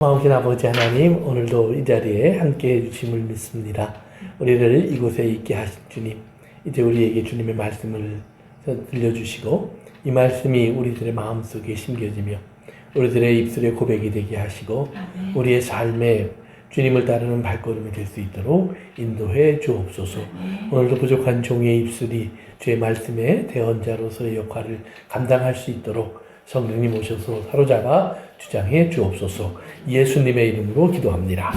마음신 아버지 하나님, 오늘도 이 자리에 함께 해주심을 믿습니다. 우리를 이곳에 있게 하신 주님, 이제 우리에게 주님의 말씀을 들려주시고 이 말씀이 우리들의 마음속에 심겨지며 우리들의 입술에 고백이 되게 하시고 우리의 삶에 주님을 따르는 발걸음이 될 수 있도록 인도해 주옵소서. 오늘도 부족한 종의 입술이 주의 말씀의 대언자로서의 역할을 감당할 수 있도록 성령님 오셔서 사로잡아 주장해 주옵소서. 예수님의 이름으로 기도합니다.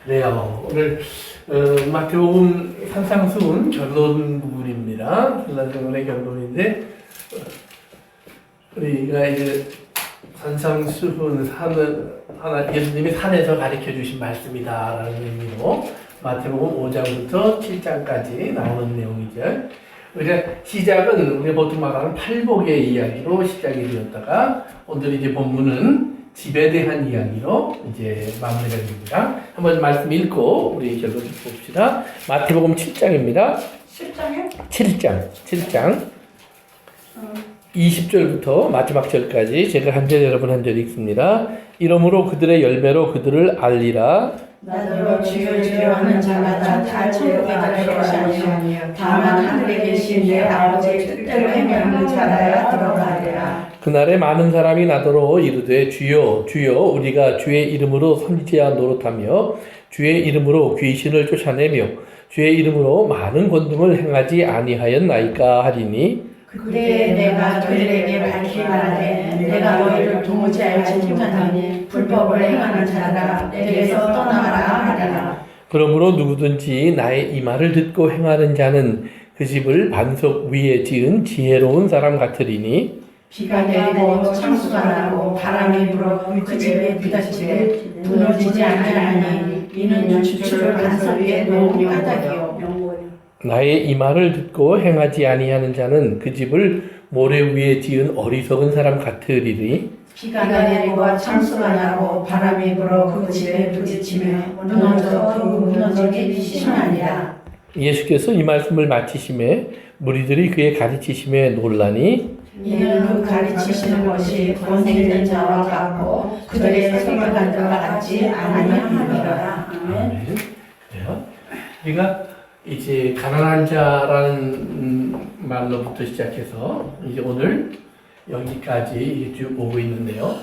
그래요. 오늘 마태복음 산상수훈 결론 부분입니다. 산상수훈의 결론인데 우리가 이제 산상수훈 예수님이 산에서 가르쳐 주신 말씀이다라는 의미로 마태복음 5장부터 7장까지 나오는 내용이죠. 우리가 시작은 우리가 보통 말하는 팔복의 이야기로 시작이 되었다가 오늘 이제 본문은 집에 대한 이야기로 이제 마무리가 됩니다. 한번 말씀 읽고 우리 결론 봅시다. 마태복음 7장입니다. 7장이요? 7장 20절부터 마지막 절까지 제가 한 절 여러분 한 절 읽습니다. 이러므로 그들의 열매로 그들을 알리라. 나더러 주여 주여 하는 자마다 다 천국에 들어갈 것이 아니요 다만 하늘에 계신 내 아버지의 뜻대로 행하는 자라야 들어가리라. 그날에 많은 사람이 나더러 이르되 주여 주여 우리가 주의 이름으로 선지자 노릇하며 주의 이름으로 귀신을 쫓아내며 주의 이름으로 많은 권능을 행하지 아니하였나이까 하리니 그때 내가 너희에게 밝히 말하되 내가 너희를 도무지 알지 못하니 불법을 행하는 자라 내게서 떠나라 하리라. 그러므로 누구든지 나의 이 말을 듣고 행하는 자는 그 집을 반석 위에 지은 지혜로운 사람 같으리니 비가 내리고 창수가 나고 바람이 불어 그 집에 부딪히되 무너지지 아니하니 이는 주추를 반석 위에 놓은 까닭이요. 나의 이 말을 듣고 행하지 아니하는 자는 그 집을 모래 위에 지은 어리석은 사람 같으리니 비가 내리고 창수가 나고 바람이 불어 그 집에 부딪히며 무너져 그 무너지기 심하니라. 예수께서 이 말씀을 마치심에 무리들이 그의 가르치심에 놀라니 이는 그 가르치시는 것이 권세 있는 자와 같고 그들의 생각한 자와 같지 아니하니라. 아멘. 그래요. 우리가 이제 가난한 자라는 말로부터 시작해서 이제 오늘 여기까지 쭉 오고 있는데요.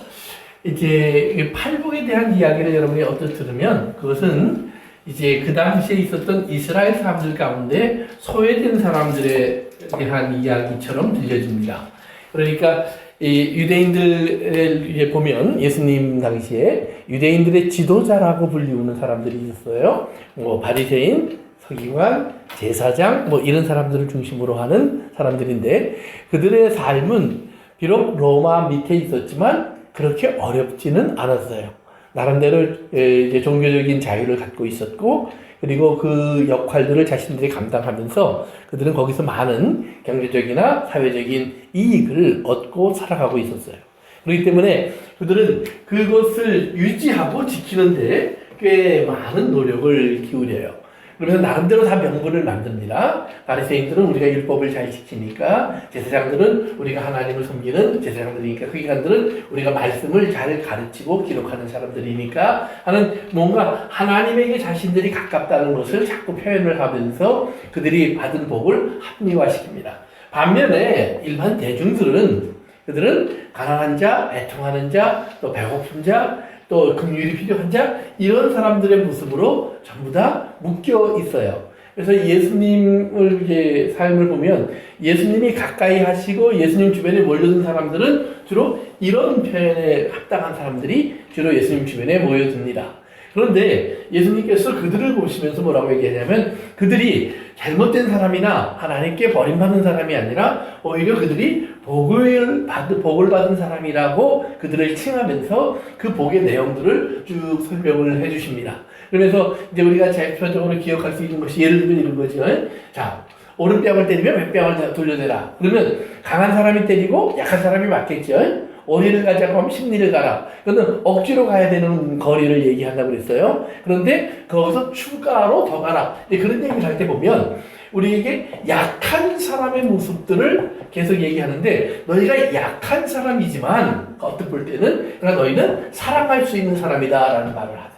이제 팔복에 대한 이야기를 여러분이 어떻게 들으면 그것은 이제 그 당시에 있었던 이스라엘 사람들 가운데 소외된 사람들에 대한 이야기처럼 들려집니다. 그러니까 이 유대인들을 보면 예수님 당시에 유대인들의 지도자라고 불리우는 사람들이 있었어요. 뭐 바리새인, 서기관, 제사장 뭐 이런 사람들을 중심으로 하는 사람들인데 그들의 삶은 비록 로마 밑에 있었지만 그렇게 어렵지는 않았어요. 나름대로 이제 종교적인 자유를 갖고 있었고 그리고 그 역할들을 자신들이 감당하면서 그들은 거기서 많은 경제적이나 사회적인 이익을 얻고 살아가고 있었어요. 그렇기 때문에 그들은 그것을 유지하고 지키는데 꽤 많은 노력을 기울여요. 그러면서 나름대로 다 명분을 만듭니다. 바리새인들은 우리가 율법을 잘 지키니까, 제사장들은 우리가 하나님을 섬기는 제사장들이니까, 서기관들은 우리가 말씀을 잘 가르치고 기록하는 사람들이니까 하는 뭔가 하나님에게 자신들이 가깝다는 것을 자꾸 표현을 하면서 그들이 받은 복을 합리화시킵니다. 반면에 일반 대중들은 그들은 가난한 자, 애통하는 자, 또 배고픈 자, 또 긍휼이 필요한 자 이런 사람들의 모습으로 전부 다 묶여 있어요. 그래서 예수님을 이제 삶을 보면 예수님이 가까이 하시고 예수님 주변에 몰려든 사람들은 주로 이런 표현에 합당한 사람들이 주로 예수님 주변에 모여듭니다. 그런데 예수님께서 그들을 보시면서 뭐라고 얘기하냐면 그들이 잘못된 사람이나 하나님께 버림받는 사람이 아니라 오히려 그들이 복을 받은 사람이라고 그들을 칭하면서 그 복의 내용들을 쭉 설명을 해주십니다. 그러면서 이제 우리가 대표적으로 기억할 수 있는 것이 예를 들면 이런 거죠. 자, 오른뺨을 때리면 왼뺨을 돌려대라. 그러면 강한 사람이 때리고 약한 사람이 맞겠죠. 어디를 가자고 하면 십리를 가라. 그거는 억지로 가야 되는 거리를 얘기한다고 그랬어요. 그런데 거기서 추가로 더 가라. 그런 얘기를 할 때 보면 우리에게 약한 사람의 모습들을 계속 얘기하는데 너희가 약한 사람이지만 어떻게 볼 때는 그러나 너희는 사랑할 수 있는 사람이다라는 말을 하세요.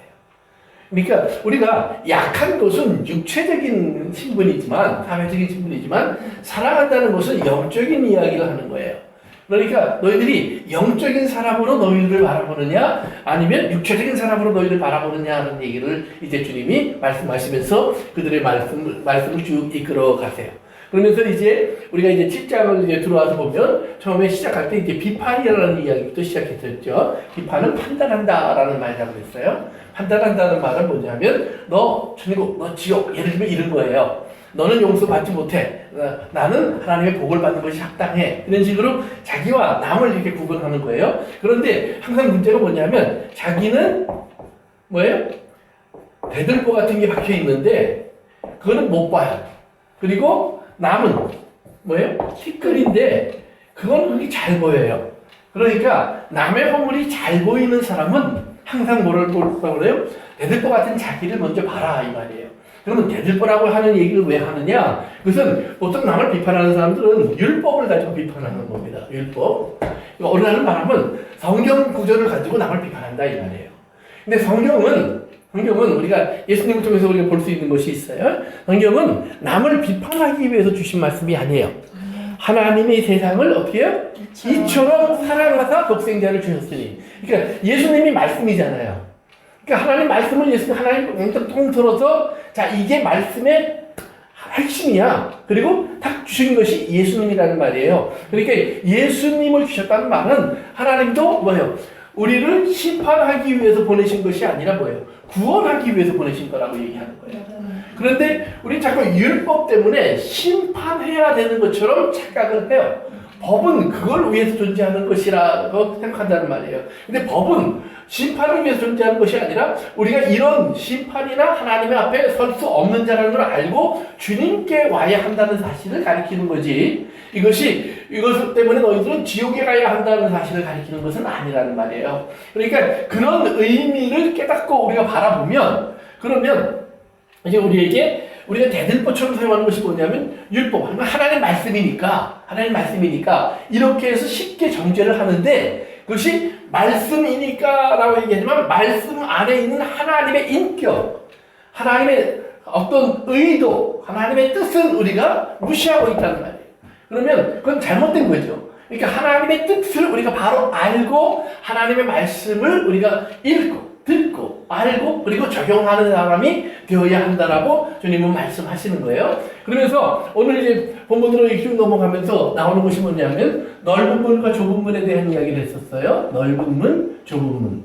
그러니까 우리가 약한 것은 육체적인 신분이지만 사회적인 신분이지만 사랑한다는 것은 영적인 이야기를 하는 거예요. 그러니까 너희들이 영적인 사람으로 너희들을 바라보느냐 아니면 육체적인 사람으로 너희들을 바라보느냐 하는 얘기를 이제 주님이 말씀하시면서 그들의 말씀을 쭉 이끌어 가세요. 그러면서 이제 우리가 이제 7장을 이제 들어와서 보면 처음에 시작할 때 이제 비판이라는 이야기부터 시작했었죠. 비판은 판단한다라는 말이라고 했어요. 판단한다는 말은 뭐냐면 너 천국, 너 지옥 예를 들면 이런 거예요. 너는 용서받지 못해. 나는 하나님의 복을 받는 것이 합당해. 이런 식으로 자기와 남을 이렇게 구분하는 거예요. 그런데 항상 문제가 뭐냐면 자기는 뭐예요? 대들보 같은 게 박혀 있는데 그거는 못 봐요. 그리고 남은 뭐예요? 티끌인데 그건 그렇게 잘 보여요. 그러니까 남의 허물이 잘 보이는 사람은 항상 뭐라고 그래요? 대들보 같은 자기를 먼저 봐라 이 말이에요. 그러면 대들보라고 하는 얘기를 왜 하느냐? 그것은 보통 남을 비판하는 사람들은 율법을 가지고 비판하는 겁니다. 율법. 어느 날은 말하면 성경 구절을 가지고 남을 비판한다 이 말이에요. 근데 성경은 우리가 예수님을 통해서 우리가 볼 수 있는 것이 있어요. 성경은 남을 비판하기 위해서 주신 말씀이 아니에요. 하나님이 세상을 어떻게 해요? 이처럼 사랑하사 독생자를 주셨으니. 그러니까 예수님이 말씀이잖아요. 그러니까 하나님 말씀을 하나님 통틀어서 자 이게 말씀의 핵심이야. 그리고 딱 주신 것이 예수님이라는 말이에요. 그러니까 예수님을 주셨다는 말은 하나님도 뭐예요? 우리를 심판하기 위해서 보내신 것이 아니라 뭐예요? 구원하기 위해서 보내신 거라고 얘기하는 거예요. 그런데 우리 자꾸 율법 때문에 심판해야 되는 것처럼 착각을 해요. 법은 그걸 위해서 존재하는 것이라고 생각한다는 말이에요. 근데 법은 심판을 위해서 존재하는 것이 아니라 우리가 이런 심판이나 하나님의 앞에 설 수 없는 자라는 걸 알고 주님께 와야 한다는 사실을 가리키는 거지. 이것 때문에 너희들은 지옥에 가야 한다는 사실을 가리키는 것은 아니라는 말이에요. 그러니까 그런 의미를 깨닫고 우리가 바라보면 그러면 이제 우리가 대들보처럼 사용하는 것이 뭐냐면 율법, 하나님의 말씀이니까 이렇게 해서 쉽게 정죄를 하는데 그것이 말씀이니까라고 얘기하지만 말씀 안에 있는 하나님의 인격, 하나님의 어떤 의도, 하나님의 뜻은 우리가 무시하고 있다는 말이에요. 그러면 그건 잘못된 거죠. 그러니까 하나님의 뜻을 우리가 바로 알고 하나님의 말씀을 우리가 읽고 듣고 알고 그리고 적용하는 사람이 되어야 한다라고 주님은 말씀하시는 거예요. 그러면서 오늘 이제 본문으로 쭉 넘어가면서 나오는 것이 뭐냐면 넓은 문과 좁은 문에 대한 이야기를 했었어요. 넓은 문, 좁은 문.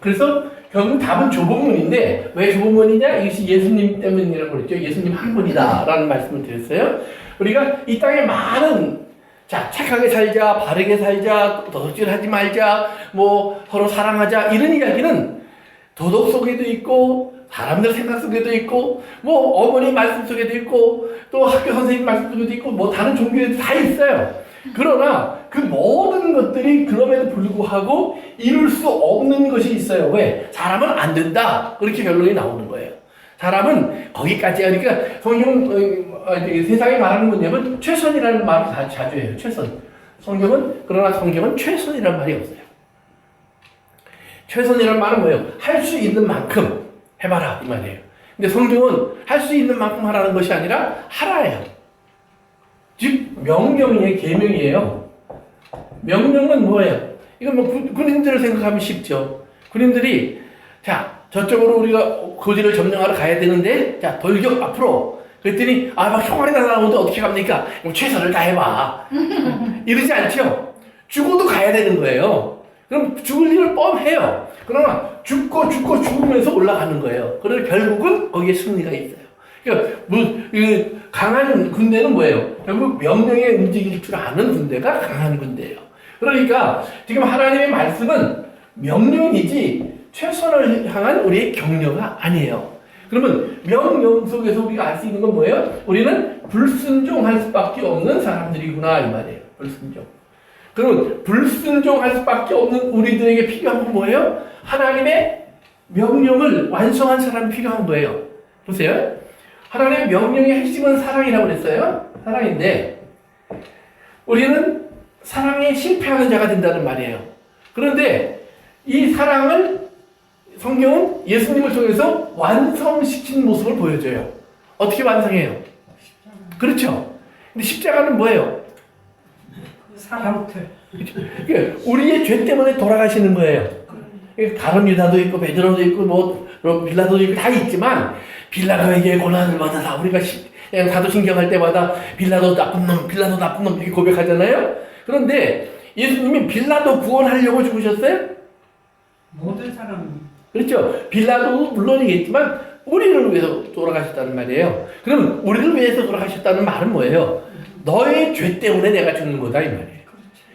그래서 결국 답은 좁은 문인데 왜 좁은 문이냐? 이것이 예수님 때문이라고 그랬죠. 예수님 한 분이다라는 말씀을 드렸어요. 우리가 이 땅에 많은 착하게 살자, 바르게 살자, 도둑질하지 말자, 서로 사랑하자 이런 이야기는 도덕 속에도 있고 사람들 생각 속에도 있고 어머니 말씀 속에도 있고 또 학교 선생님 말씀 속에도 있고 다른 종교에도 다 있어요. 그러나 그 모든 것들이 그럼에도 불구하고 이룰 수 없는 것이 있어요. 왜? 사람은 안 된다. 그렇게 결론이 나오는 거예요. 사람은 거기까지야. 그러니까 세상에 말하는 뭐냐면 최선이라는 말을 자주 해요. 최선. 그러나 성경은 최선이라는 말이 없어요. 최선이라는 말은 뭐예요? 할 수 있는 만큼 해봐라 이 말이에요. 근데 성경은 할 수 있는 만큼 하라는 것이 아니라 하라예요. 즉 명령이에요. 계명이에요. 명령은 뭐예요? 이건 군인들을 생각하면 쉽죠. 군인들이 저쪽으로 우리가 고지를 점령하러 가야 되는데 돌격 앞으로 그랬더니 막 총알이 날아오는데 어떻게 갑니까? 최선을 다해봐. 이러지 않죠? 죽어도 가야 되는 거예요. 그럼 죽을 일을 뻔해요. 그러나 죽으면서 올라가는 거예요. 그래서 결국은 거기에 승리가 있어요. 그러니까 강한 군대는 뭐예요? 결국 명령에 움직일 줄 아는 군대가 강한 군대예요. 그러니까 지금 하나님의 말씀은 명령이지 최선을 향한 우리의 격려가 아니에요. 그러면 명령 속에서 우리가 알 수 있는 건 뭐예요? 우리는 불순종할 수밖에 없는 사람들이구나 이 말이에요. 불순종. 그러면 불순종할 수밖에 없는 우리들에게 필요한 건 뭐예요? 하나님의 명령을 완성한 사람이 필요한 거예요. 보세요. 하나님의 명령의 핵심은 사랑이라고 그랬어요. 사랑인데 우리는 사랑에 실패하는 자가 된다는 말이에요. 그런데 이 사랑을 성경은 예수님을 통해서 완성시킨 모습을 보여줘요. 어떻게 완성해요? 그렇죠. 근데 십자가는 뭐예요? 사랑틀. 그러니까 우리의 죄 때문에 돌아가시는 거예요. 가룟 유다도 있고 베드로도 있고 뭐 빌라도도 있고 다 있지만 빌라도에게 고난을 받아서 우리가 그냥 사도신경할 때마다 빌라도 나쁜 놈 이렇게 고백하잖아요. 그런데 예수님이 빌라도 구원하려고 죽으셨어요? 모든 사람. 그렇죠. 빌라도도 물론이겠지만 우리를 위해서 돌아가셨다는 말이에요. 그럼 우리를 위해서 돌아가셨다는 말은 뭐예요? 너의 죄 때문에 내가 죽는 거다 이 말이에요.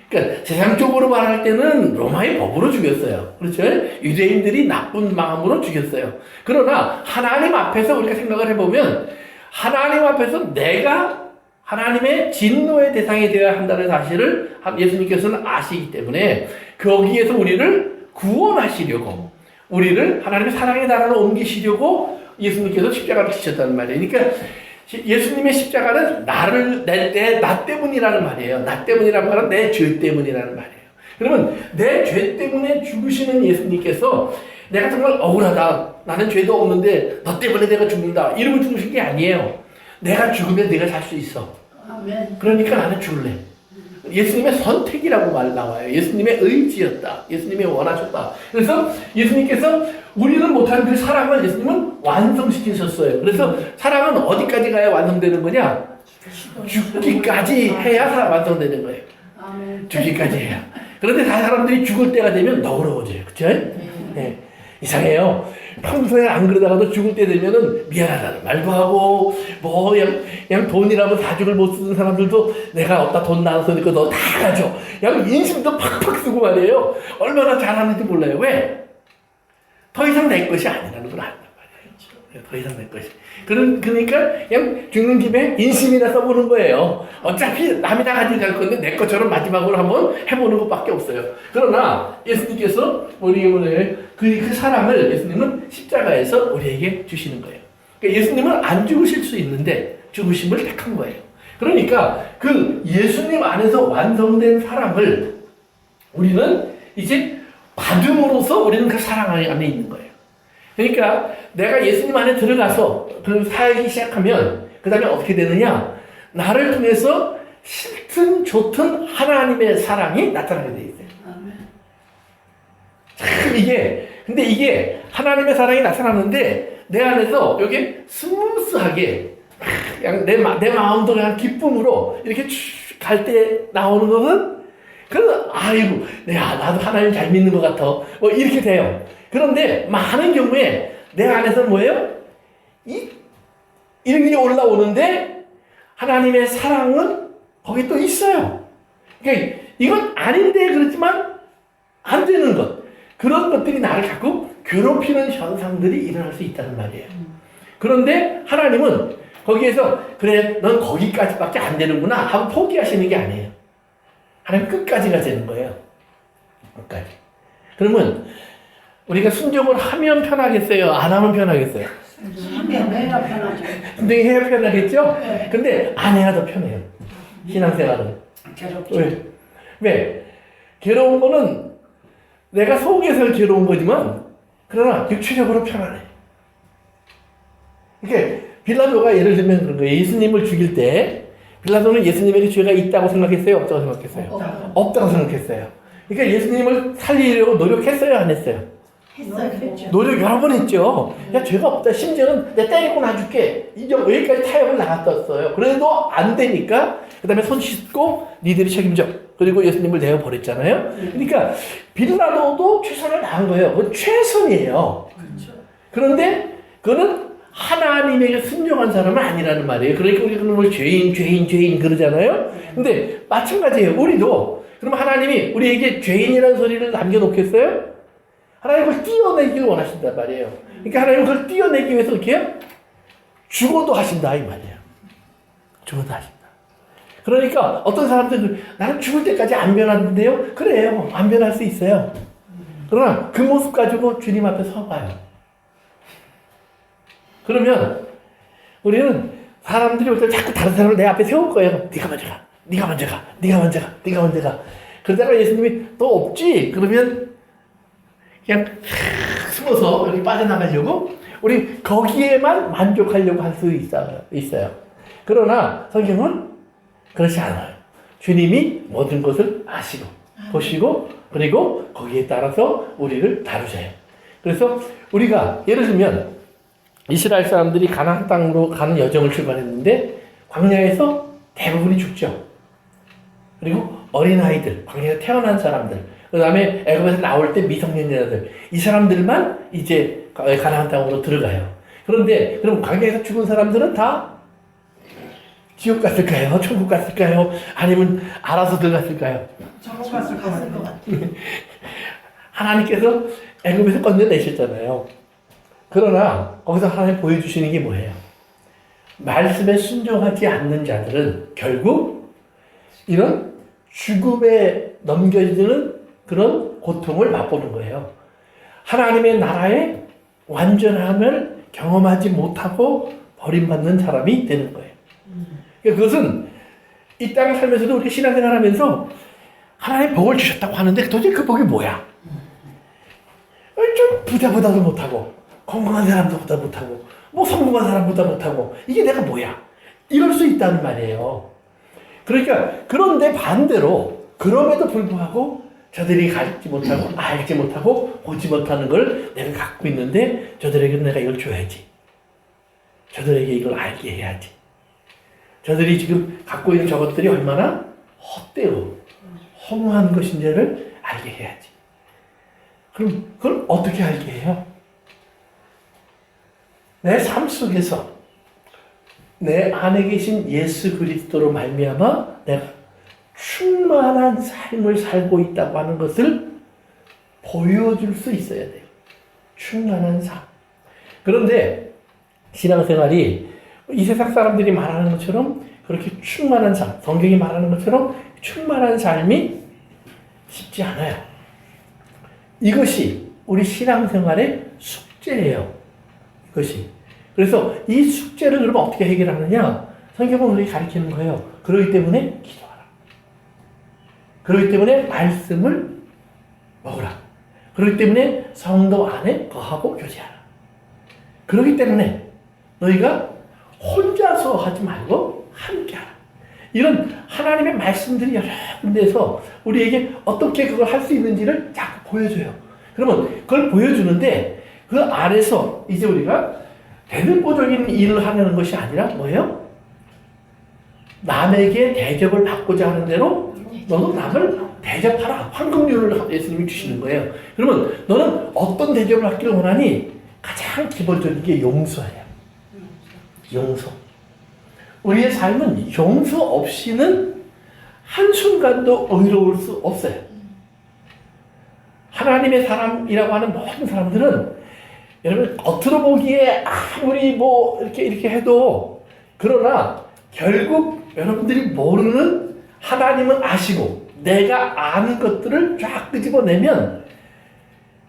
그러니까 세상적으로 말할 때는 로마의 법으로 죽였어요. 그렇죠? 유대인들이 나쁜 마음으로 죽였어요. 그러나 하나님 앞에서 우리가 생각을 해보면 하나님 앞에서 내가 하나님의 진노의 대상이 되어야 한다는 사실을 예수님께서는 아시기 때문에 거기에서 우리를 구원하시려고 우리를 하나님의 사랑의 나라로 옮기시려고 예수님께서 십자가를 지셨다는 말이에요. 그러니까 예수님의 십자가는 나 때문이라는 말이에요. 나 때문이라는 말은 내 죄 때문이라는 말이에요. 그러면 내 죄 때문에 죽으시는 예수님께서 내가 정말 억울하다. 나는 죄도 없는데 너 때문에 내가 죽는다. 이러고 죽으신 게 아니에요. 내가 죽으면 내가 살 수 있어. 아멘. 그러니까 나는 죽을래. 예수님의 선택이라고 말 나와요. 예수님의 의지였다. 예수님이 원하셨다. 그래서 예수님께서 우리는 못하는 그 사랑을 예수님은 완성시키셨어요. 그래서 사랑은 어디까지 가야 완성되는 거냐? 죽기까지 해야 완성되는 거예요. 아멘. 죽기까지 해야. 그런데 다 사람들이 죽을 때가 되면 너그러워져요. 그쵸? 네. 이상해요. 평소에 안 그러다가도 죽을 때 되면은 미안하다는 말도 하고, 뭐, 그냥 돈이라면 사죽을 못 쓰는 사람들도 내가 없다 돈 나눠서니까 너 다 가져. 그냥 인심도 팍팍 쓰고 말이에요. 얼마나 잘하는지 몰라요. 왜? 더 이상 내 것이 아니라는 걸 안단 말이에요. 더 이상 내 것이. 그러니까 그냥 죽는 김에 인심이나 써보는 거예요. 어차피 남이 다 가지고 갈 건데 내 것처럼 마지막으로 한번 해보는 것밖에 없어요. 그러나 예수님께서 우리에게 그 사랑을 예수님은 십자가에서 우리에게 주시는 거예요. 그러니까 예수님은 안 죽으실 수 있는데 죽으심을 택한 거예요. 그러니까 그 예수님 안에서 완성된 사랑을 우리는 이제 받음으로써 우리는 그 사랑 안에 있는 거예요. 그러니까 내가 예수님 안에 들어가서 그 살기 시작하면 그 다음에 어떻게 되느냐? 나를 통해서 싫든 좋든 하나님의 사랑이 나타나게 돼 있어요. 참 근데 이게 하나님의 사랑이 나타나는데 내 안에서 여기 스무스하게 그냥 내 마음도 그냥 기쁨으로 이렇게 갈 때 나오는 것은 아이고 나도 하나님 잘 믿는 것 같아. 뭐 이렇게 돼요. 그런데 많은 경우에 내 안에서 뭐예요? 이런 게 올라오는데 하나님의 사랑은 거기 또 있어요. 그러니까 이건 아닌데 그렇지만 안 되는 것. 그런 것들이 나를 자꾸 괴롭히는 현상들이 일어날 수 있다는 말이에요. 그런데 하나님은 거기에서 그래 넌 거기까지밖에 안 되는구나 하고 포기하시는 게 아니에요. 하나님 끝까지가 되는 거예요. 끝까지. 그러면 우리가 순종을 하면 편하겠어요? 안 하면 편하겠어요? 내가 편하죠. 순종해야 편하겠죠? 네. 근데 안 해야 더 편해요. 신앙생활은. 괴롭죠. 왜? 괴로운 거는 내가 속에서 괴로운 거지만 그러나 육체적으로 편안해. 그러니까 빌라도가 예를 들면 그런 거예요. 예수님을 죽일 때 빌라도는 예수님에게 죄가 있다고 생각했어요? 없다고 생각했어요? 없다고 생각했어요. 그러니까 예수님을 살리려고 노력했어요? 안 했어요? 했어요. 노력 여러 번 했죠. 야, 죄가 없다. 심지어는 내가 때리고 놔줄게. 이제 여기까지 타협을 나갔었어요. 그래도 안 되니까 그 다음에 손 씻고 니들이 책임져. 그리고 예수님을 내어버렸잖아요. 그러니까 빌라도도 최선을 다한 거예요. 그건 최선이에요. 그런데 그거는 하나님에게 순종한 사람은 아니라는 말이에요. 그러니까 우리가 그런 걸 죄인 그러잖아요. 근데 마찬가지예요. 우리도 그럼 하나님이 우리에게 죄인이라는 소리를 남겨놓겠어요? 하나님 그걸 띄어내기를 원하신단 말이에요. 그러니까 하나님은 그걸 띄어내기 위해서 이렇게 죽어도 하신다 이 말이에요. 죽어도 하신다. 그러니까 어떤 사람들은 나는 죽을 때까지 안 변하는데요. 그래요. 안 변할 수 있어요. 그러나 그 모습 가지고 주님 앞에 서봐요. 그러면 우리는 사람들이 올 때 자꾸 다른 사람을 내 앞에 세울 거예요. 네가 먼저 가. 네가 먼저 가. 네가 먼저 가. 네가 먼저 가. 그러다가 예수님이 또 없지? 그러면 그냥 숨어서 여기 빠져나가려고 우리 거기에만 만족하려고 할 수 있어요. 그러나 성경은 그렇지 않아요. 주님이 모든 것을 아시고 보시고 그리고 거기에 따라서 우리를 다루셔요. 그래서 우리가 예를 들면 이스라엘 사람들이 가나안 땅으로 가는 여정을 출발했는데 광야에서 대부분이 죽죠. 그리고 어린아이들, 광야에서 태어난 사람들, 그 다음에 애굽에서 나올 때 미성년자들, 이 사람들만 이제 가나안 땅으로 들어가요. 그런데 그럼 광야에서 죽은 사람들은 다 지옥 갔을까요? 천국 갔을까요? 아니면 알아서 들어갔을까요? 천국 갔을 것 같아요. 하나님께서 애굽에서 건져내셨잖아요. 그러나 거기서 하나님 보여주시는 게 뭐예요? 말씀에 순종하지 않는 자들은 결국 이런 죽음에 넘겨지는 그런 고통을 맛보는 거예요. 하나님의 나라의 완전함을 경험하지 못하고 버림받는 사람이 되는 거예요. 그러니까 그것은 이 땅을 살면서도 우리가 신앙생활 하면서 하나님 복을 주셨다고 하는데 도대체 그 복이 뭐야? 좀 부자보다도 못하고 건강한 사람보다 못하고 뭐 성공한 사람보다 못하고 이게 내가 뭐야? 이럴 수 있다는 말이에요. 그러니까 그런데 반대로 그럼에도 불구하고 저들이 갖지 못하고 알지 못하고 보지 못하는 걸 내가 갖고 있는데 저들에게는 내가 이걸 줘야지. 저들에게 이걸 알게 해야지. 저들이 지금 갖고 있는 저것들이 얼마나 헛되고 허무한 것인지를 알게 해야지. 그럼 그걸 어떻게 알게 해요? 내 삶 속에서 내 안에 계신 예수 그리스도로 말미암아 내가 충만한 삶을 살고 있다고 하는 것을 보여줄 수 있어야 돼요. 충만한 삶. 그런데 신앙생활이 이 세상 사람들이 말하는 것처럼 그렇게 충만한 삶, 성경이 말하는 것처럼 충만한 삶이 쉽지 않아요. 이것이 우리 신앙생활의 숙제예요. 이것이. 그래서 이 숙제를 그러면 어떻게 해결하느냐? 성경은 우리에게 가르치는 거예요. 그렇기 때문에 기도하라. 그렇기 때문에 말씀을 먹으라. 그렇기 때문에 성도 안에 거하고 교제하라. 그렇기 때문에 너희가 혼자서 하지 말고 함께하라. 이런 하나님의 말씀들이 여러 군데에서 우리에게 어떻게 그걸 할 수 있는지를 자꾸 보여줘요. 그러면 그걸 보여주는데 그 안에서 이제 우리가 대등보적인 일을 하려는 것이 아니라 뭐예요? 남에게 대접을 받고자 하는 대로 너도 남을 대접하라. 황금률을 예수님이 주시는 거예요. 그러면 너는 어떤 대접을 받기를 원하니? 가장 기본적인 게 용서예요. 용서. 우리의 삶은 용서 없이는 한순간도 의로울 수 없어요. 하나님의 사람이라고 하는 모든 사람들은 여러분 겉으로 보기에 아무리 뭐 이렇게 해도 그러나 결국 여러분들이 모르는 하나님은 아시고 내가 아는 것들을 쫙 끄집어내면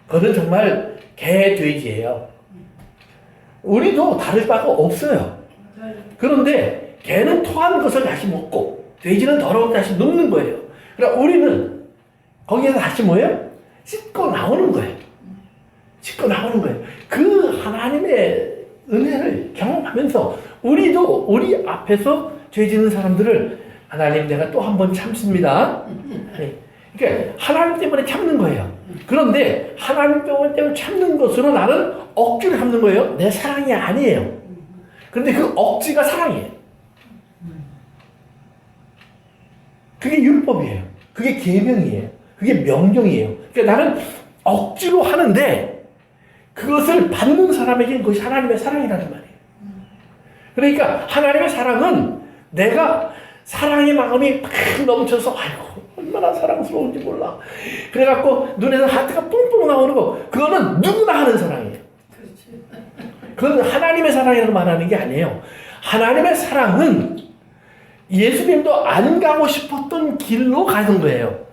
그것은 정말 개돼지예요. 우리도 다를 바가 없어요. 그런데 개는 토한 것을 다시 먹고 돼지는 더러운 다시 눕는 거예요. 그러니까 우리는 거기에서 다시 뭐예요? 씻고 나오는 거예요. 씻고 나오는 거예요. 그 하나님의 은혜를 경험하면서 우리도 우리 앞에서 죄 짓는 사람들을 하나님 내가 또 한 번 참습니다. 그러니까 하나님 때문에 참는 거예요. 그런데 하나님 때문에 참는 것으로 나는 억지로 참는 거예요. 내 사랑이 아니에요. 그런데 그 억지가 사랑이에요. 그게 율법이에요. 그게 계명이에요. 그게 명령이에요. 그러니까 나는 억지로 하는데 그것을 받는 사람에게는 그것이 하나님의 사랑이라는 말이에요. 그러니까 하나님의 사랑은 내가 사랑의 마음이 막 넘쳐서 아이고 얼마나 사랑스러운지 몰라. 그래갖고 눈에서 하트가 뿡뿡 나오는 거 그거는 누구나 하는 사랑이에요. 그건 하나님의 사랑이라고 말하는 게 아니에요. 하나님의 사랑은 예수님도 안 가고 싶었던 길로 가는 거예요.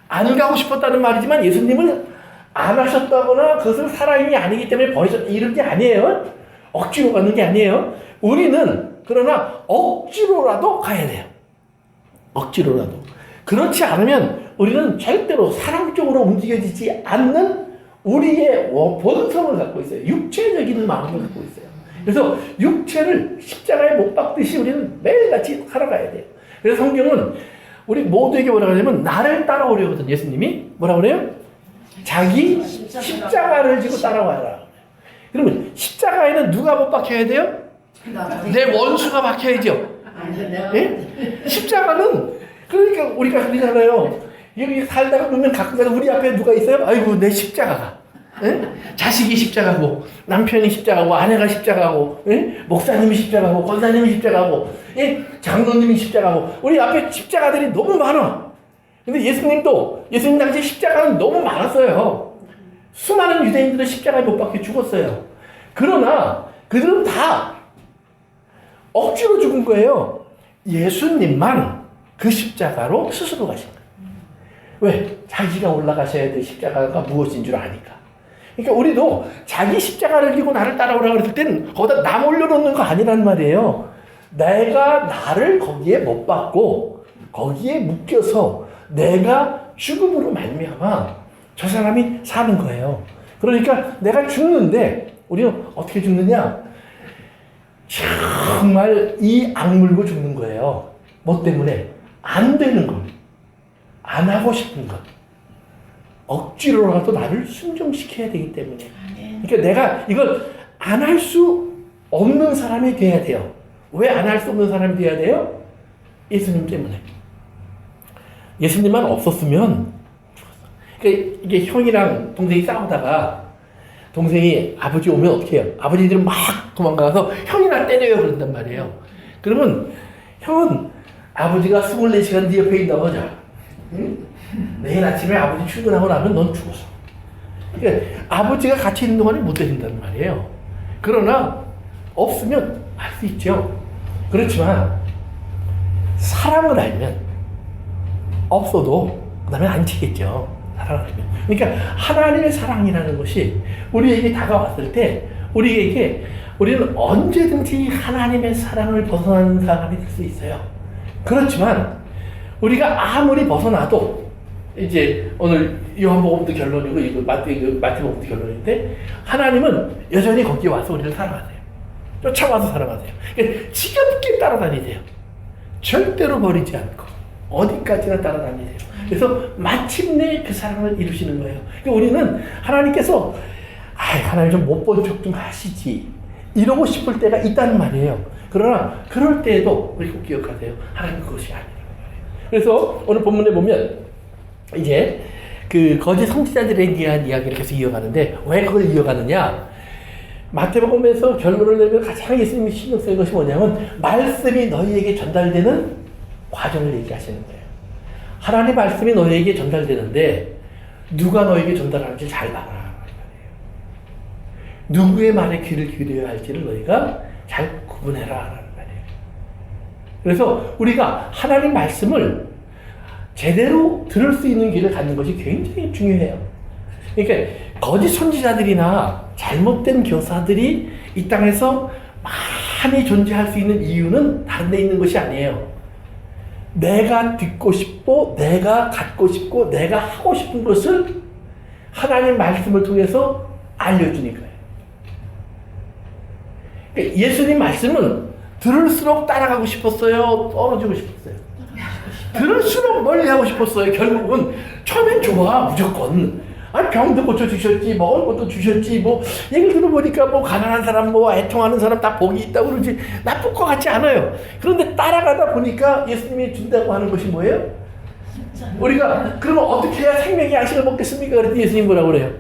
안 가고 싶었다는 말이지만 예수님은 안 하셨다거나 그것을 사랑이 아니기 때문에 버리셨다 이런 게 아니에요. 억지로 가는 게 아니에요. 우리는 그러나 억지로라도 가야 돼요. 억지로라도. 그렇지 않으면 우리는 절대로 사랑 쪽으로 움직여지지 않는 우리의 본성을 갖고 있어요. 육체적인 마음을 갖고 있어요. 그래서 육체를 십자가에 못 박듯이 우리는 매일같이 살아가야 돼요. 그래서 성경은 우리 모두에게 뭐라 그러냐면 나를 따라오려거든. 예수님이 뭐라 그래요? 자기 십자가를 지고 따라와라. 그러면 십자가에는 누가 못 박혀야 돼요? 내 원수가 박혀야죠. 예? 십자가는 그러니까 우리가 그러잖아요. 여기 살다가 보면 가끔가다 우리 앞에 누가 있어요? 아이고 내 십자가가. 예? 자식이 십자가고 남편이 십자가고 아내가 십자가고 예? 목사님이 십자가고 권사님이 십자가고 예? 장로님이 십자가고 우리 앞에 십자가들이 너무 많아. 근데 예수님 당시 십자가는 너무 많았어요. 수많은 유대인들은 십자가에 못 박혀 죽었어요. 그러나 그들은 다 억지로 죽은 거예요. 예수님만 그 십자가로 스스로 가신 거예요. 왜? 자기가 올라가셔야 될 십자가가 무엇인 줄 아니까. 그러니까 우리도 자기 십자가를 지고 나를 따라오라고 그랬을 때는 거기다 남 올려놓는 거 아니란 말이에요. 내가 나를 거기에 못 박고 거기에 묶여서 내가 죽음으로 말미암아 저 사람이 사는 거예요. 그러니까 내가 죽는데 우리는 어떻게 죽느냐? 정말 이 악물고 죽는 거예요. 뭐 때문에? 안 되는 것. 안 하고 싶은 것. 억지로라도 나를 순종시켜야 되기 때문에. 그러니까 내가 이걸 안 할 수 없는 사람이 돼야 돼요. 왜 안 할 수 없는 사람이 돼야 돼요? 예수님 때문에. 예수님만 없었으면 죽었어. 그러니까 이게 형이랑 동생이 싸우다가 동생이 아버지 오면 어떻게 해요? 아버지들은 막 도망가서 형이나 때려요 그런단 말이에요. 그러면 형은 아버지가 24시간 네 옆에 있다고 하자. 응? 내일 아침에 아버지 출근하고 나면 넌 죽었어. 그러니까 아버지가 같이 있는 동안에 못 되신다는 말이에요. 그러나 없으면 할 수 있죠. 그렇지만 사랑을 알면 없어도 그 다음에 안 치겠죠. 사랑을 알면. 그러니까 하나님의 사랑이라는 것이 우리에게 다가왔을 때 우리는 언제든지 하나님의 사랑을 벗어나는 사람이 될 수 있어요. 그렇지만 우리가 아무리 벗어나도 이제 오늘 요한복음도 결론이고 이거 마태복음도 결론인데 하나님은 여전히 거기에 와서 우리를 사랑하세요. 쫓아와서 사랑하세요. 그러니까 지겹게 따라다니세요. 절대로 버리지 않고 어디까지나 따라다니세요. 그래서 마침내 그 사랑을 이루시는 거예요. 그러니까 우리는 하나님께서 하나님 좀 못 본 척 좀 하시지 이러고 싶을 때가 있다는 말이에요. 그러나 그럴 때에도 우리 꼭 기억하세요. 하나님 그것이 아니라는 말이에요. 그래서 오늘 본문에 보면 이제 그 거짓 선지자들에 대한 이야기를 계속 이어가는데 왜 그걸 이어가느냐? 마태복음에서 결론을 내면 가장 예수님이 신경 쓰는 것이 뭐냐면 말씀이 너희에게 전달되는 과정을 얘기하시는 거예요. 하나님의 말씀이 너희에게 전달되는데 누가 너희에게 전달하는지 잘 봐라. 누구의 말에 귀를 기울여야 할지를 너희가 잘 구분해라 라는 말이에요. 그래서 우리가 하나님 말씀을 제대로 들을 수 있는 길을 갖는 것이 굉장히 중요해요. 그러니까 거짓 선지자들이나 잘못된 교사들이 이 땅에서 많이 존재할 수 있는 이유는 다른 데 있는 것이 아니에요. 내가 듣고 싶고 내가 갖고 싶고 내가 하고 싶은 것을 하나님 말씀을 통해서 알려주니까요. 그러니까 예수님 말씀은 들을수록 따라가고 싶었어요? 떨어지고 싶었어요? 들을수록 멀리하고 싶었어요. 결국은 처음엔 좋아 무조건. 병도 고쳐주셨지, 먹을 것도 주셨지, 얘기를 들어보니까 가난한 사람, 애통하는 사람 다 복이 있다고 그러지, 나쁠 것 같지 않아요. 그런데 따라가다 보니까 예수님이 준다고 하는 것이 뭐예요? 우리가, 그러면 어떻게 해야 생명의 양식을 먹겠습니까? 그랬더니 예수님 뭐라고 그래요?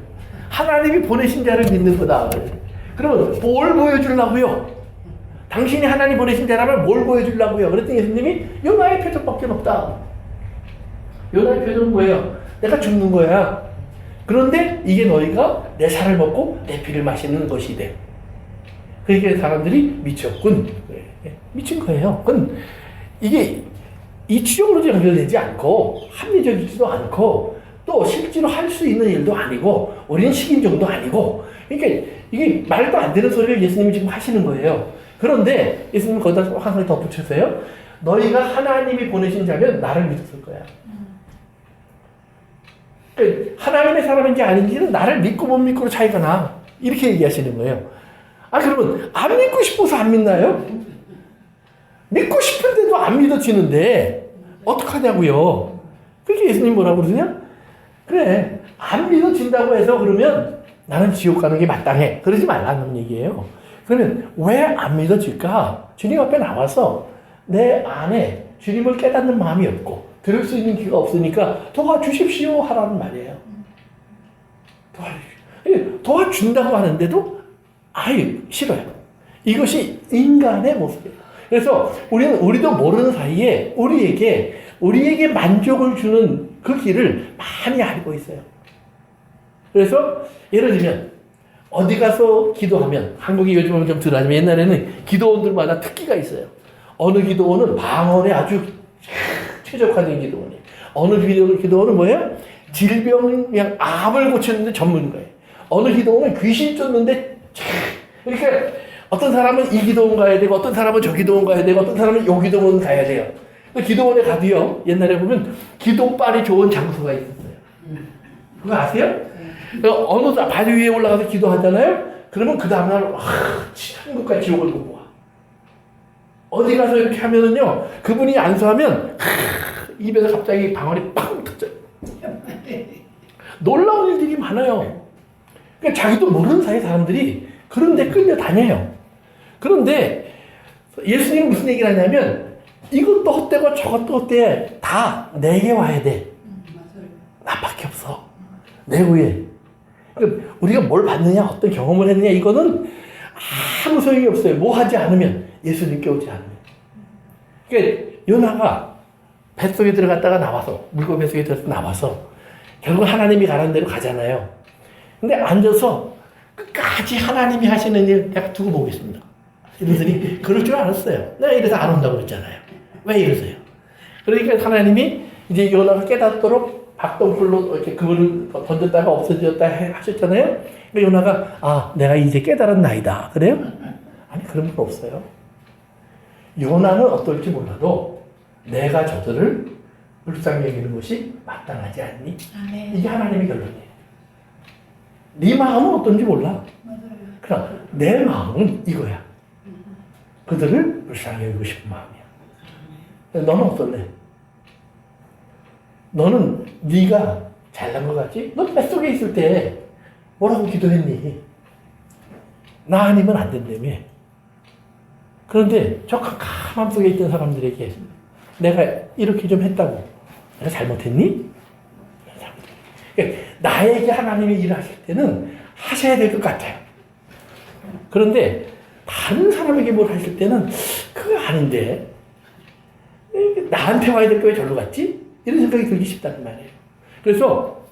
하나님이 보내신 자를 믿는 거다. 그러면 뭘 보여주려고요? 당신이 하나님 보내신 자라면 뭘 보여주려고요? 그랬더니 예수님이 요나의 표적밖에 없다. 요나의 표적은 뭐예요? 내가 죽는 거야. 그런데 이게 너희가 내 살을 먹고 내 피를 마시는 것이 돼. 그러니까 사람들이 미쳤군. 미친 거예요. 그건 이게 이치적으로 연결되지 않고 합리적이지도 않고 또 또 실제로 할 수 있는 일도 아니고 우리는 식인종도 아니고 그러니까 이게 말도 안 되는 소리를 예수님이 지금 하시는 거예요. 그런데 예수님은 거기다 항상 덧붙여서요. 너희가 하나님이 보내신 자면 나를 믿었을 거야. 그러니까 하나님의 사람인지 아닌지는 나를 믿고 못 믿고로 차이가 나. 이렇게 얘기하시는 거예요. 아 그러면 안 믿고 싶어서 안 믿나요? 믿고 싶은데도 안 믿어지는데 어떡하냐고요. 그렇게 예수님 뭐라고 그러냐? 그래 안 믿어진다고 해서 그러면 나는 지옥 가는 게 마땅해. 그러지 말라는 얘기예요. 그러면 왜 안 믿어질까? 주님 앞에 나와서 내 안에 주님을 깨닫는 마음이 없고 들을 수 있는 귀가 없으니까 도와주십시오 하라는 말이에요. 도와준다고 하는데도 아예 싫어요. 이것이 인간의 모습이에요. 그래서 우리도 모르는 사이에 우리에게 만족을 주는 그 길을 많이 알고 있어요. 그래서 예를 들면 어디 가서 기도하면 기도원이 요즘은 좀 덜하지만 옛날에는 기도원들마다 특기가 있어요. 어느 기도원은 방언에 아주 최적화된 기도원이에요. 어느 기도원은 뭐예요? 질병 그냥 암을 고치는데 전문가예요. 어느 기도원은 귀신 쫓는데 그러니까 어떤 사람은 이 기도원 가야 되고 어떤 사람은 저 기도원 가야 되고 어떤 사람은 요 기도원 가야 돼요. 기도원에 가도요. 옛날에 보면 기도빨이 좋은 장소가 있었어요. 그거 아세요? 어느 바위 위에 올라가서 기도하잖아요. 그러면 그 다음날 천국과 지옥을 보고 와. 어디 가서 이렇게 하면은요. 그분이 안수하면 입에서 갑자기 방언이 팡 터져요. 놀라운 일들이 많아요. 그러니까 자기도 모르는 사이 사람들이 그런 데 끌려다녀요. 그런데 예수님은 무슨 얘기를 하냐면 이것도 헛되고 저것도 헛돼. 다 내게 와야 돼. 나밖에 없어. 내 후에. 그러니까 우리가 뭘 받느냐 어떤 경험을 했느냐 이거는 아무 소용이 없어요. 뭐 하지 않으면 예수님께 오지 않으면. 그러니까 요나가 뱃속에 들어갔다가 나와서 물고기 뱃속에 들어서 나와서 결국 하나님이 가라는 대로 가잖아요. 근데 앉아서 끝까지 하나님이 하시는 일 내가 두고 보겠습니다. 이러더니 그럴 줄 알았어요. 내가 이래서 안 온다고 그랬잖아요. 왜 이러세요? 그러니까 하나님이 이제 요나가 깨닫도록 박동불로 이렇게 그거를 던졌다가 없어졌다 하셨잖아요. 그러니까 요나가 내가 이제 깨달았나이다. 그래요? 아니 그런 건 없어요. 요나는 어떨지 몰라도 내가 저들을 불쌍히 여기는 것이 마땅하지 않니? 아멘. 이게 하나님의 결론이에요. 네 마음은 어떤지 몰라. 그러나 내 마음은 이거야. 그들을 불쌍히 여기고 싶은 마음이야. 너는 어떨래? 너는 네가 잘난 것 같지? 너 뱃속에 있을 때 뭐라고 기도했니? 나 아니면 안 된다며. 그런데 저 캄캄함 속에 있던 사람들에게 내가 이렇게 좀 했다고 내가 잘못했니? 그러니까 나에게 하나님이 일을 하실 때는 하셔야 될 것 같아요. 그런데 다른 사람에게 뭘 하실 때는 그거 아닌데 나한테 와야 될 거 왜 절로 갔지? 이런 생각이 들기 쉽다는 말이에요. 그래서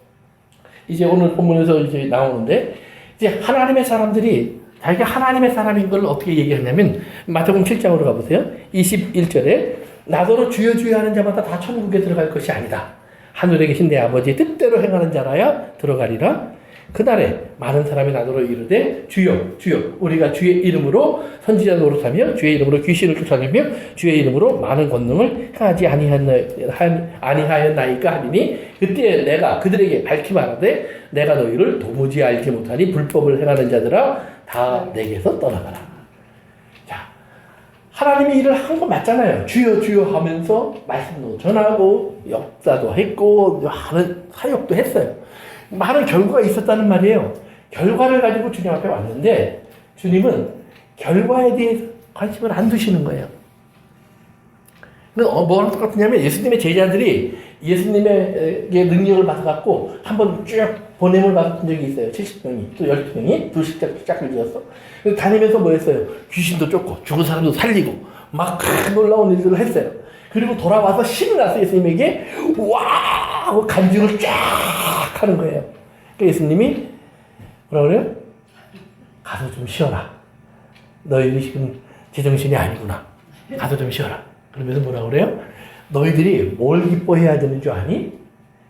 이제 오늘 본문에서 이제 나오는데 이제 하나님의 사람들이 자기가 하나님의 사람인 걸 어떻게 얘기하냐면 마태복음 7장으로 가보세요. 21절에 나더러 주여 주여 하는 자마다 다 천국에 들어갈 것이 아니다. 하늘에 계신 내 아버지의 뜻대로 행하는 자라야 들어가리라. 그날에 많은 사람이 나더러 이르되 주여 주여 우리가 주의 이름으로 선지자 노릇하며 주의 이름으로 귀신을 쫓아내며 주의 이름으로 많은 권능을 행하지 아니하였나이까 하리니 그때 내가 그들에게 밝히 말하되 내가 너희를 도무지 알지 못하니 불법을 행하는 자들아 다 내게서 떠나가라. 자, 하나님이 일을 한 거 맞잖아요. 주여 주여 하면서 말씀도 전하고 역사도 했고 많은 사역도 했어요. 많은 결과가 있었다는 말이에요. 결과를 가지고 주님 앞에 왔는데 주님은 결과에 대해서 관심을 안 두시는 거예요. 뭐랑 똑같으냐면 예수님의 제자들이 예수님에게 능력을 받아갖고 한번 쭉 보냄을 받은 적이 있어요. 70명이 또 12명이 둘씩 짝을 지었어. 다니면서 뭐 했어요? 귀신도 쫓고 죽은 사람도 살리고 막 놀라운 일들을 했어요. 그리고 돌아와서 신을 나서 예수님에게 와 하고 간증을 쫙 하는 거예요. 그러니까 예수님이 뭐라 그래요? 가서 좀 쉬어라. 너희들이 지금 제정신이 아니구나. 가서 좀 쉬어라. 그러면서 뭐라 그래요? 너희들이 뭘 기뻐해야 되는 줄 아니?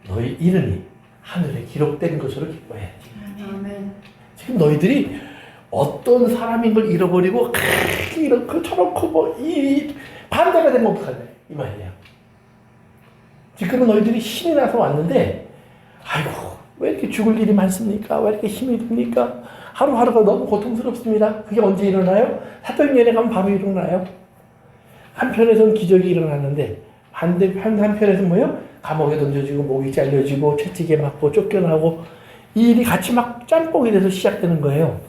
너희 이름이 하늘에 기록된 것으로 기뻐해야지. 아멘. 지금 너희들이 어떤 사람인 걸 잃어버리고 이렇게 저렇고 이 반대가 되면 어떡하냐 이 말이에요. 지금은 너희들이 신이 나서 왔는데 아이고 왜 이렇게 죽을 일이 많습니까? 왜 이렇게 힘이 듭니까? 하루하루가 너무 고통스럽습니다. 그게 언제 일어나요? 사도행전에 가면 바로 일어나요. 한편에서는 기적이 일어나는데 한편에서는 뭐예요? 감옥에 던져지고 목이 잘려지고 채찍에 맞고 쫓겨나고 이 일이 같이 막 짬뽕이 돼서 시작되는 거예요.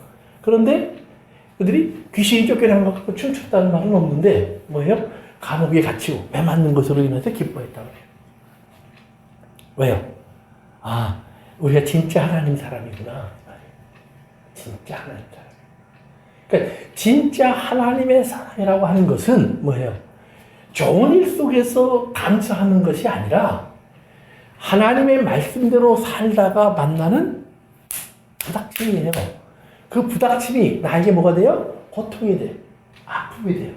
그런데 그들이 귀신이 쫓겨난 것 같고 춤췄다는 말은 없는데 뭐예요? 감옥에 갇히고 매 맞는 것으로 인해서 기뻐했다고 해요. 왜요? 아, 우리가 진짜 하나님 사람이구나. 진짜 하나님 사람. 그러니까 진짜 하나님의 사람이라고 하는 것은 뭐예요? 좋은 일 속에서 감사하는 것이 아니라 하나님의 말씀대로 살다가 만나는 부닥침이에요. 그 부닥침이 나에게 뭐가 돼요? 고통이 돼요. 아픔이 돼요.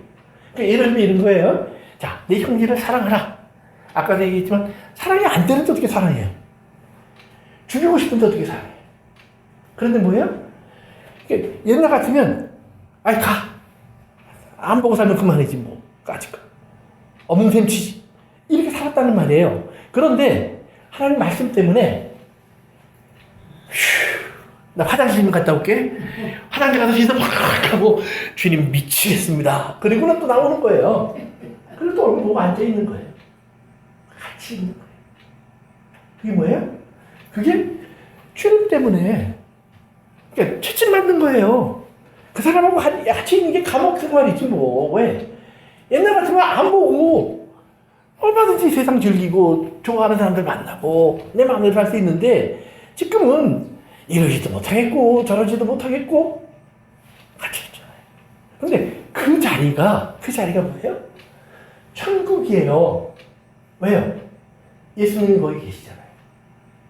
그러니까 예를 들면 이런 거예요. 자, 내 형제를 사랑하라. 아까도 얘기했지만 사랑이 안 되는데 어떻게 사랑해요? 죽이고 싶은데 어떻게 사랑해요? 그런데 뭐예요? 그러니까 옛날 같으면 아이 가. 안 보고 살면 그만이지 뭐. 까짓 거. 없는 셈 치지. 이렇게 살았다는 말이에요. 그런데 하나님 말씀 때문에 나 화장실 좀 갔다 올게. 화장실 가서 씻어 팍 하고 주님 미치겠습니다. 그리고는 또 나오는 거예요. 그리고 또 얼굴 보고 앉아있는 거예요. 같이 있는 거예요. 그게 뭐예요? 그게 주님 때문에 그러니까 채찍 맞는 거예요. 그 사람하고 같이 있는 게 감옥 생활이지 뭐. 왜? 옛날 같으면 안 보고 얼마든지 세상 즐기고 좋아하는 사람들 만나고 내 마음대로 살 수 있는데 지금은 이러지도 못하겠고 저러지도 못하겠고 같이 있잖아요. 근데 그 자리가 뭐예요? 천국이에요. 왜요? 예수님이 거기 계시잖아요.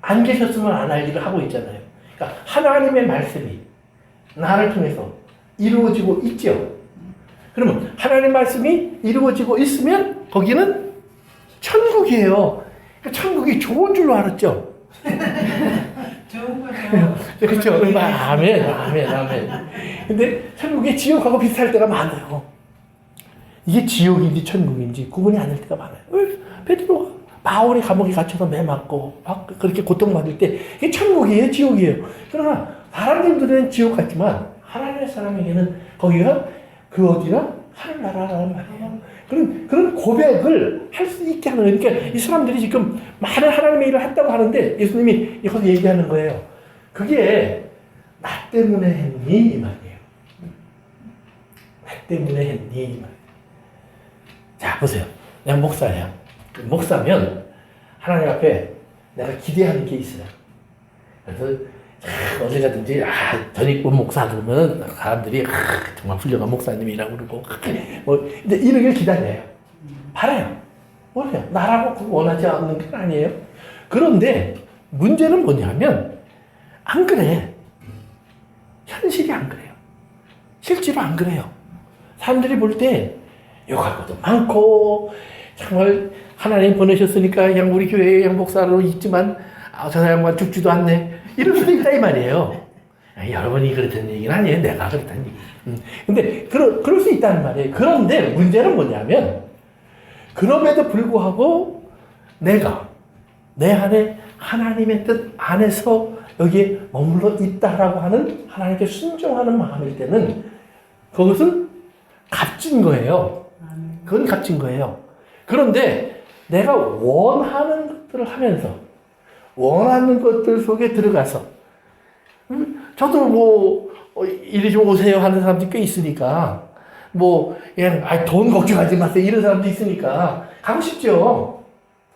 안 계셨으면 안 할 일을 하고 있잖아요. 그러니까 하나님의 말씀이 나를 통해서 이루어지고 있죠. 그러면 하나님의 말씀이 이루어지고 있으면 거기는 천국이에요. 그러니까 천국이 좋은 줄로 알았죠. 좋은 거죠. 그렇죠. 아멘. 근데 천국이 지옥하고 비슷할 때가 많아요. 이게 지옥인지 천국인지 구분이 안 될 때가 많아요. 베드로가 바울이 감옥에 갇혀서 매 맞고 막 그렇게 고통받을 때 이게 천국이에요, 지옥이에요. 그러나 사람들은 지옥 같지만 하나님의 사람에게는 거기가 그 어디나 하늘나라라는 말이에요. 그런 고백을 할 수 있게 하는 그러니까 이 사람들이 지금 많은 하나님의 일을 했다고 하는데 예수님이 여기서 얘기하는 거예요. 그게 나 때문에 했니? 이 말이에요. 나 때문에 했니? 이 말이에요. 자, 보세요. 내가 목사예요. 목사면 하나님 앞에 내가 기대하는 게 있어요. 그래서 어디 가든지 전입본 목사 그러면 사람들이 정말 훌륭한 목사님이라고 그러고 뭐 근데 이러길 기다려요. 바라요. 뭐래요? 나라고 그거 원하지 않는 게 아니에요. 그런데 문제는 뭐냐면 안 그래. 현실이 안 그래요. 실제로 안 그래요. 사람들이 볼 때 욕할 것도 많고 정말 하나님 보내셨으니까 그냥 우리 교회에 그냥 목사로 있지만 저 사람과 죽지도 않네. 이럴 수도 있다 이 말이에요. 여러분이 그렇다는 얘기는 아니에요. 내가 그렇다는 얘기. 근데 그럴 수 있다는 말이에요. 그런데 문제는 뭐냐면 그럼에도 불구하고 내가 내 안에 하나님의 뜻 안에서 여기에 머물러 있다라고 하는 하나님께 순종하는 마음일 때는 그것은 값진 거예요. 그건 값진 거예요. 그런데 내가 원하는 것들을 하면서 원하는 것들 속에 들어가서 저도 뭐 이리 좀 오세요 하는 사람들이 꽤 있으니까 뭐 그냥 돈 걱정하지 마세요 이런 사람도 있으니까 가고 싶죠.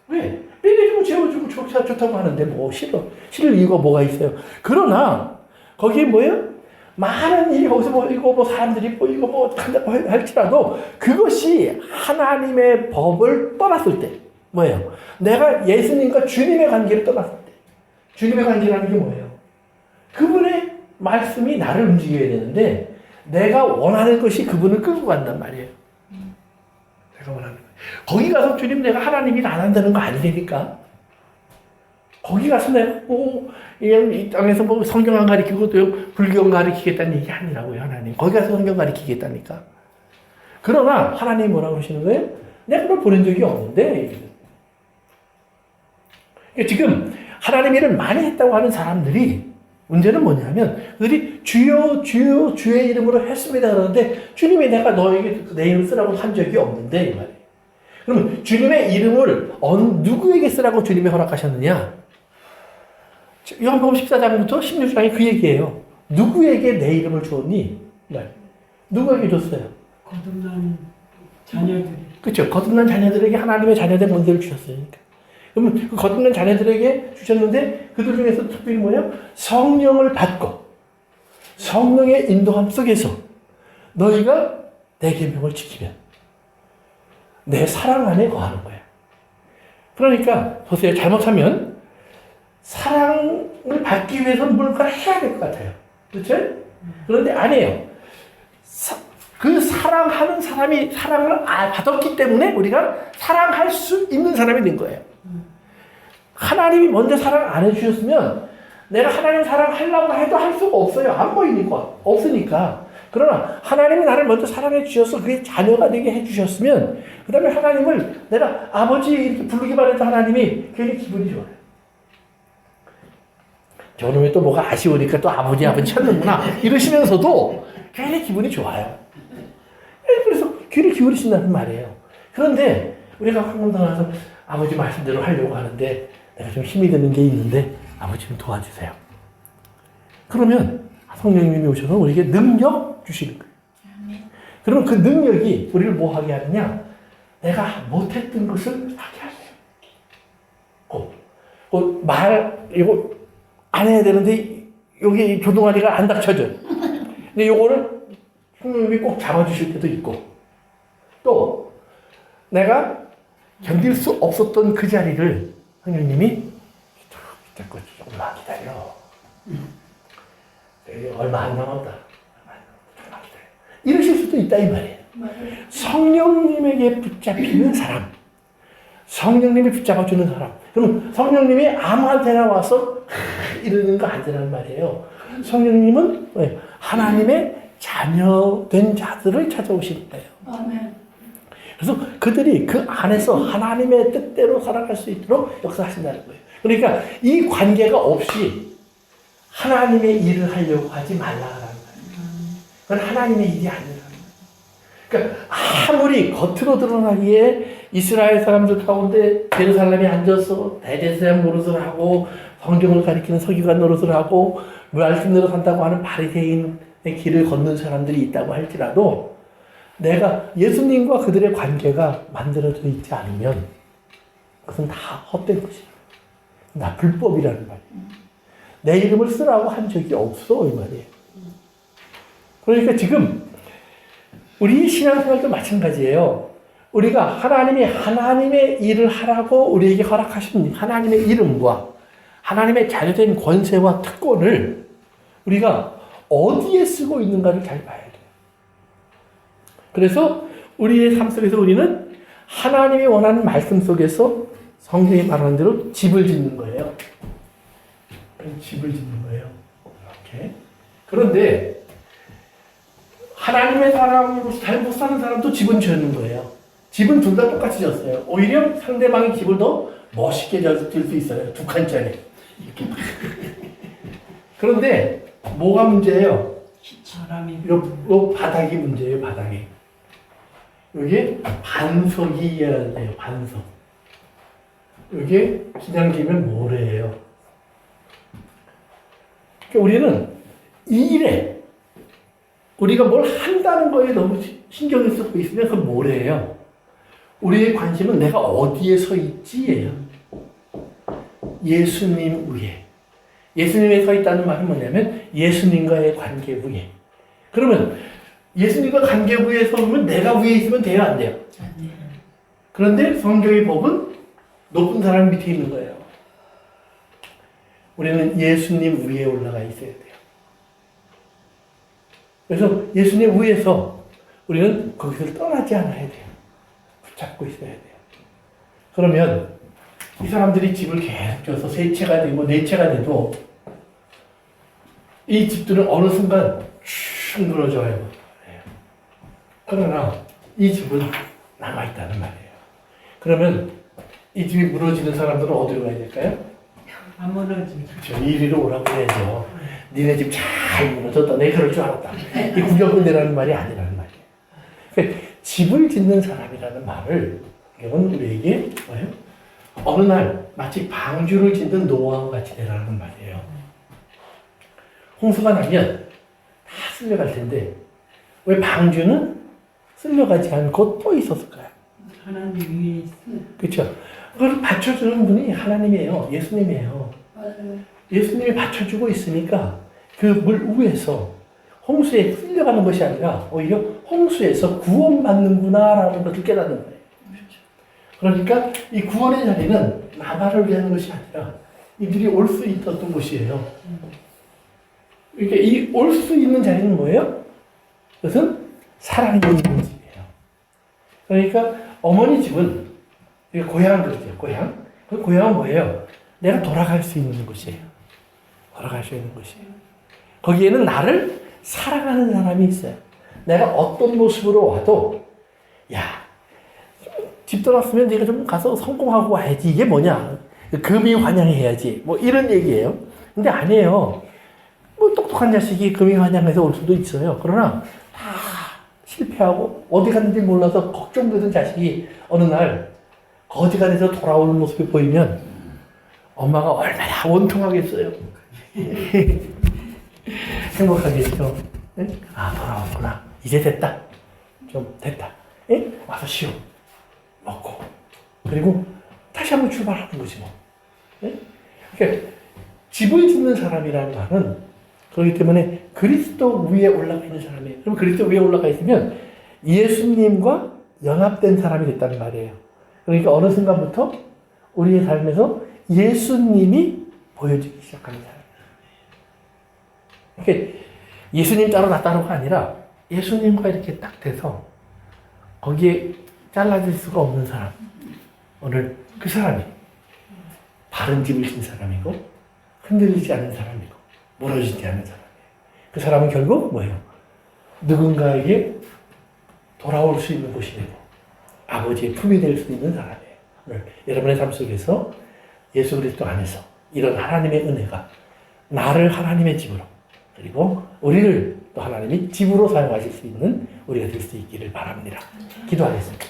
왜? 빼내주고 재워주고 좋다고 하는데 뭐 싫을 이유가 뭐가 있어요. 그러나 거기에 뭐예요? 많은 일이 거기서 뭐 이거 뭐 사람들이 뭐 이거 뭐 한다고 할지라도 그것이 하나님의 법을 떠났을 때 뭐예요? 내가 예수님과 주님의 관계를 떠났을 때 주님의 관계라는 게 뭐예요? 그분의 말씀이 나를 움직여야 되는데 내가 원하는 것이 그분을 끌고 간단 말이에요. 내가 원하는 거. 거기 가서 주님 내가 하나님이 안 한다는 거 아니니까 거기 가서 내가 이 땅에서 성경 안 가르치고 또 불교 안 가르치겠다는 얘기 아니라고요, 하나님. 거기 가서 성경 가르치겠다니까. 그러나 하나님이 뭐라고 그러시는 거예요? 내가 그걸 보낸 적이 없는데. 그러니까 지금 하나님 일을 많이 했다고 하는 사람들이 문제는 뭐냐면 그들이 주여 주여 주의 이름으로 했습니다 그러는데 주님이 내가 너에게 내 이름 쓰라고 한 적이 없는데 이 말이에요. 그러면 주님의 이름을 누구에게 쓰라고 주님이 허락하셨느냐? 요한복음 14장부터 16장에 그 얘기예요. 누구에게 내 이름을 주었니? 누구에게 줬어요? 거듭난 자녀들. 그렇죠. 거듭난 자녀들에게 하나님의 자녀된 권세를 주셨으니까. 그러면 그 거듭난 자녀들에게 주셨는데 그들 중에서 특별히 뭐냐? 성령을 받고 성령의 인도함 속에서 너희가 내 계명을 지키면 내 사랑 안에 거하는 거야. 그러니까 보세요. 잘못하면 사랑을 받기 위해서는 뭔가를 해야 될 것 같아요. 그렇죠? 그런데 아니에요. 그 사랑하는 사람이 사랑을 받았기 때문에 우리가 사랑할 수 있는 사람이 된 거예요. 하나님이 먼저 사랑 안 해주셨으면 내가 하나님 사랑하려고 해도 할 수가 없어요. 안 보이니까. 없으니까. 그러나 하나님이 나를 먼저 사랑해 주셔서 그의 자녀가 되게 해주셨으면 그 다음에 하나님을 내가 아버지 이렇게 부르기만 해도 하나님이 괜히 기분이 좋아요. 저놈이 또 뭐가 아쉬우니까 또 아버지 찾는구나 이러시면서도 괜히 기분이 좋아요. 그래서 귀를 기울이신다는 말이에요. 그런데 우리가 황금당 와서 아버지 말씀대로 하려고 하는데 내가 좀 힘이 드는 게 있는데 아버지 좀 도와주세요. 그러면 성령님이 오셔서 우리에게 능력 주시는 거예요. 그러면 그 능력이 우리를 뭐 하게 하느냐? 내가 못했던 것을 하게 하세요. 이거 안 해야 되는데 여기 조동아리가 안 닥쳐져요. 근데 요거를 성령님이 꼭 잡아주실 때도 있고 또 내가 견딜 수 없었던 그 자리를 성령님이 자꾸 조금만 기다려. 얼마 안 남았다. 조금만 기다려. 이러실 수도 있다 이 말이에요. 성령님에게 붙잡히는 사람, 성령님이 붙잡아주는 사람. 그러면 성령님이 아무한테나 와서 이러는 거 안 되란 말이에요. 성령님은 하나님의 자녀된 자들을 찾아오실 거예요. 아멘. 그래서 그들이 그 안에서 하나님의 뜻대로 살아갈 수 있도록 역사하신다는 거예요. 그러니까 이 관계가 없이 하나님의 일을 하려고 하지 말라는 거예요. 그건 하나님의 일이 아니라는 거예요. 그러니까 아무리 겉으로 드러나기에 이스라엘 사람들 가운데 예루살렘에 앉아서 대제사장 노릇을 하고 성경을 가리키는 서기관 노릇을 하고 말씀대로 산다고 하는 바리새인의 길을 걷는 사람들이 있다고 할지라도 내가 예수님과 그들의 관계가 만들어져 있지 않으면 그것은 다 헛된 것이야. 나 불법이라는 말이에요. 내 이름을 쓰라고 한 적이 없어 이 말이에요. 그러니까 지금 우리 신앙생활도 마찬가지예요. 우리가 하나님의 일을 하라고 우리에게 허락하신 하나님의 이름과 하나님의 자녀된 권세와 특권을 우리가 어디에 쓰고 있는가를 잘 봐야 돼요. 그래서 우리의 삶 속에서 우리는 하나님이 원하는 말씀 속에서 성경이 말하는 대로 집을 짓는 거예요. 집을 짓는 거예요. 이렇게. 그런데 하나님의 사람으로서 잘 못 사는 사람도 집은 지는 거예요. 집은 둘 다 똑같이 졌어요. 오히려 상대방의 집을 더 멋있게 질 수 있어요. 2칸짜리. 이렇게. 그런데 뭐가 문제예요? 요 바닥이 문제예요. 바닥이. 여기 반석이어야 돼요. 반석. 여기 그냥 기면 모래예요. 그러니까 우리는 이 일에 우리가 뭘 한다는 거에 너무 신경을 쓰고 있으면 그건 모래예요. 우리의 관심은 내가 어디에 서 있지예요. 예수님 위에. 예수님에 서 있다는 말은 뭐냐면 예수님과의 관계 위에. 그러면 예수님과 관계 위에 서면 내가 위에 있으면 돼요, 안 돼요? 그런데 성경의 법은 높은 사람 밑에 있는 거예요. 우리는 예수님 위에 올라가 있어야 돼요. 그래서 예수님 위에서 우리는 거기서 떠나지 않아야 돼요. 붙잡고 있어야 돼요. 그러면 이 사람들이 집을 계속 져서 세 채가 되고 네 채가 돼도 이 집들은 어느 순간 쭉 무너져요. 그러나 이 집은 남아있다는 말이에요. 그러면 이 집이 무너지는 사람들은 어디로 가야 될까요? 안 무너지죠. 그렇죠. 이리로 오라고 해야죠. 니네 집 잘 무너졌다. 내가 그럴 줄 알았다. 이 구경꾼이라는 말이 아니라는 말이에요. 그러니까 집을 짓는 사람이라는 말을 이건 우리에게 뭐예요? 어느 날 마치 방주를 짓는 노아와 같이 되라는 말이에요. 홍수가 나면 다 쓸려갈 텐데 왜 방주는 쓸려가지 않고 또 있었을까요? 하나님 위에 있어. 그렇죠. 그걸 받쳐주는 분이 하나님이에요. 예수님이에요. 예수님이 받쳐주고 있으니까 그 물 위에서 홍수에 쓸려가는 것이 아니라 오히려 홍수에서 구원받는구나라는 것을 깨닫는 거예요. 그러니까 이 구원의 자리는 나만을 위한 것이 아니라 이들이 올 수 있었던 곳이에요. 그러니까 이 올 수 있는 자리는 뭐예요? 그것은 사랑이 있는 집이에요. 그러니까 어머니 집은 고향 그러죠. 고향. 그 고향은 뭐예요? 내가 돌아갈 수 있는 곳이에요. 돌아갈 수 있는 곳이에요. 거기에는 나를 사랑하는 사람이 있어요. 내가 어떤 모습으로 와도 야, 집 떠났으면 네가 좀 가서 성공하고 와야지. 이게 뭐냐? 금이 환영해야지. 뭐 이런 얘기예요. 근데 아니에요. 뭐 똑똑한 자식이 금이 환영해서 올 수도 있어요. 그러나 다 실패하고 어디 갔는지 몰라서 걱정되던 자식이 어느 날 거지가 돼서 돌아오는 모습이 보이면 엄마가 얼마나 원통하겠어요. 행복하겠죠. 네? 아, 돌아왔구나. 이제 됐다. 좀 됐다. 네? 와서 쉬어. 먹고. 그리고 다시 한번 출발하는 거지 뭐. 네? 그러니까 집을 짓는 사람이라는 말은 그렇기 때문에 그리스도 위에 올라가 있는 사람이에요. 그럼 그리스도 위에 올라가 있으면 예수님과 연합된 사람이 됐다는 말이에요. 그러니까 어느 순간부터 우리의 삶에서 예수님이 보여지기 시작하는 사람이에요. 그러니까 예수님 따로 나 따로가 아니라 예수님과 이렇게 딱 돼서 거기에 잘라질 수가 없는 사람. 오늘 그 사람이 바른 집을 진 사람이고 흔들리지 않는 사람이고 무너지지 않는 사람이에요. 그 사람은 결국 뭐예요? 누군가에게 돌아올 수 있는 곳이 되고 아버지의 품이 될 수 있는 사람이에요. 오늘 여러분의 삶 속에서 예수 그리스도 안에서 이런 하나님의 은혜가 나를 하나님의 집으로 그리고 우리를 또 하나님이 집으로 사용하실 수 있는 우리가 될 수 있기를 바랍니다. 기도하겠습니다.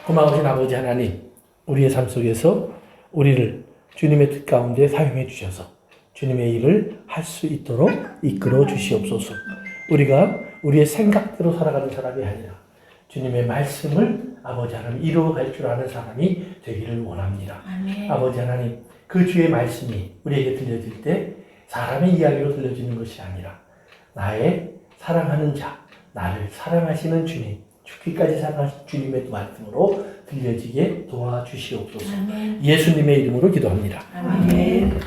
고마우신 아버지 하나님, 우리의 삶 속에서 우리를 주님의 뜻 가운데 사용해 주셔서 주님의 일을 할 수 있도록 이끌어 주시옵소서. 우리가 우리의 생각대로 살아가는 사람이 아니라 주님의 말씀을 아버지 하나님 이루어갈 줄 아는 사람이 되기를 원합니다. 아멘. 아버지 하나님, 그 주의 말씀이 우리에게 들려질 때 사람의 이야기로 들려지는 것이 아니라 나의 사랑하는 자, 나를 사랑하시는 주님, 죽기까지 사랑하신 주님의 말씀으로 들려지게 도와주시옵소서. 아멘. 예수님의 이름으로 기도합니다. 아멘.